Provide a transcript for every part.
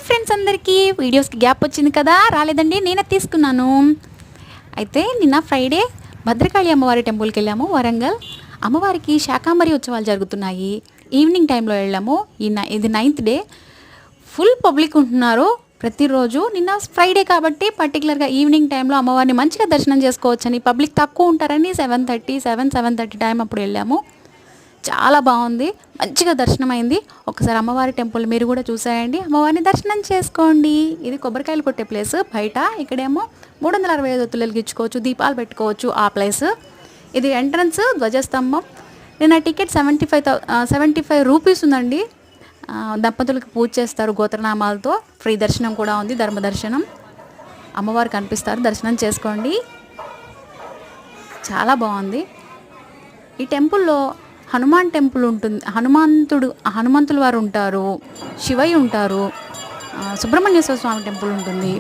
Friends అందరికీ వీడియోస్కి gap వచ్చింది కదా, రాలేదండి, నేనే తీసుకున్నాను. అయితే నిన్న ఫ్రైడే భద్రకాళి అమ్మవారి టెంపుల్కి వెళ్ళాము వరంగల్. అమ్మవారికి శాకాంబరి ఉత్సవాలు జరుగుతున్నాయి. ఈవినింగ్ టైంలో వెళ్ళాము. ఇది 9th డే. ఫుల్ పబ్లిక్ ఉంటున్నారు ప్రతిరోజు. నిన్న ఫ్రైడే కాబట్టి పర్టికులర్గా ఈవినింగ్ టైంలో అమ్మవారిని మంచిగా దర్శనం చేసుకోవచ్చని, పబ్లిక్ తక్కువ ఉంటారని 7:30 టైం అప్పుడు వెళ్ళాము. చాలా బాగుంది, మంచిగా దర్శనం అయింది. ఒకసారి అమ్మవారి టెంపుల్ మీరు కూడా చూసేయండి, అమ్మవారిని దర్శనం చేసుకోండి. ఇది కొబ్బరికాయలు కొట్టే ప్లేస్ బయట. ఇక్కడేమో 365 ఒత్తులు వెలిగించుకోవచ్చు, దీపాలు పెట్టుకోవచ్చు ఆ ప్లేస్. ఇది ఎంట్రన్స్ ధ్వజస్తంభం. నేను టికెట్ 75 రూపీస్ ఉందండి. దంపతులకు పూజ చేస్తారు గోత్రనామాలతో. ఫ్రీ దర్శనం కూడా ఉంది, ధర్మ దర్శనం. అమ్మవారు కనిపిస్తారు, దర్శనం చేసుకోండి. చాలా బాగుంది. ఈ టెంపుల్లో హనుమాన్ టెంపుల్ ఉంటుంది, హనుమంతుల వారు ఉంటారు, శివయ్య ఉంటారు, సుబ్రహ్మణ్యేశ్వర స్వామి టెంపుల్ ఉంటుంది.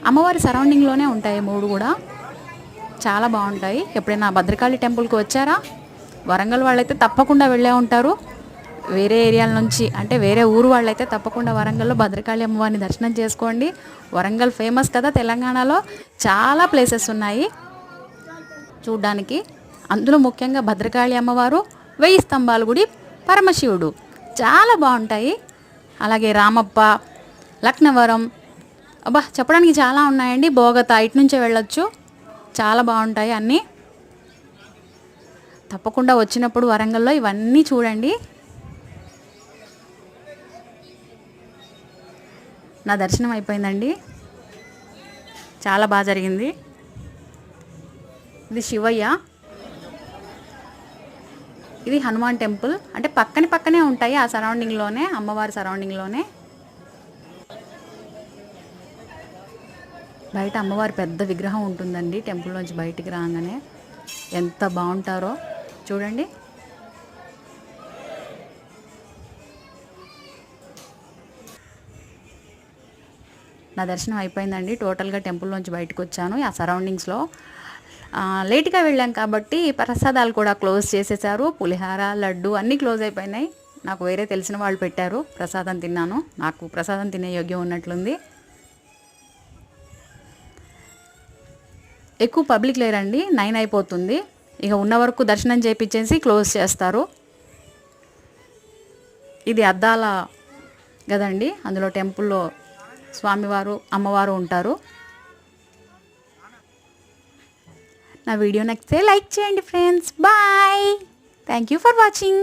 అమ్మవారి సరౌండింగ్లోనే ఉంటాయి మూడు కూడా, చాలా బాగుంటాయి. ఎప్పుడైనా భద్రకాళి టెంపుల్కి వచ్చారా? వరంగల్ వాళ్ళైతే తప్పకుండా వెళ్ళే ఉంటారు. వేరే ఏరియాల నుంచి అంటే వేరే ఊరు వాళ్ళైతే తప్పకుండా వరంగల్లో భద్రకాళి అమ్మవారిని దర్శనం చేసుకోండి. వరంగల్ ఫేమస్ కదా తెలంగాణలో, చాలా ప్లేసెస్ ఉన్నాయి చూడ్డానికి. అందులో ముఖ్యంగా భద్రకాళి అమ్మవారు, 1000 స్తంభాల గుడి, పరమశివుడు చాలా బాగుంటాయి. అలాగే రామప్ప, లక్నవరం, అబ్బా చెప్పడానికి చాలా ఉన్నాయండి. బోగత ఇటు నుంచే వెళ్ళొచ్చు, చాలా బాగుంటాయి అన్నీ. తప్పకుండా వచ్చినప్పుడు వరంగల్లో ఇవన్నీ చూడండి. నా దర్శనం అయిపోయిందండి, చాలా బాగా జరిగింది. ఇది శివయ్య, ఇది హనుమాన్ టెంపుల్. అంటే పక్కనే ఉంటాయి ఆ సరౌండింగ్లోనే, అమ్మవారి సరౌండింగ్లోనే. బయట అమ్మవారి పెద్ద విగ్రహం ఉంటుందండి టెంపుల్లోంచి బయటికి రాగానే. ఎంత బాగుంటారో చూడండి. నా దర్శనం అయిపోయిందండి. టోటల్గా టెంపుల్లోంచి బయటకు వచ్చాను. ఆ సరౌండింగ్స్లో లేట్గా వెళ్ళాం కాబట్టి ప్రసాదాలు కూడా క్లోజ్ చేసేసారు. పులిహార, లడ్డు అన్నీ క్లోజ్ అయిపోయినాయి. నాకు వేరే తెలిసిన వాళ్ళు పెట్టారు, ప్రసాదం తిన్నాను. నాకు ప్రసాదం తినే యోగ్యం ఉన్నట్లుంది. ఎక్కువ పబ్లిక్ లేరండి, 9 అయిపోతుంది. ఇక ఉన్న వరకు దర్శనం చేయించేసి క్లోజ్ చేస్తారు. ఇది అద్దాల గదండి, అందులో టెంపుల్లో స్వామివారు, అమ్మవారు ఉంటారు. నా వీడియో నచ్చితే లైక్ చేయండి friends. Bye, thank you for watching.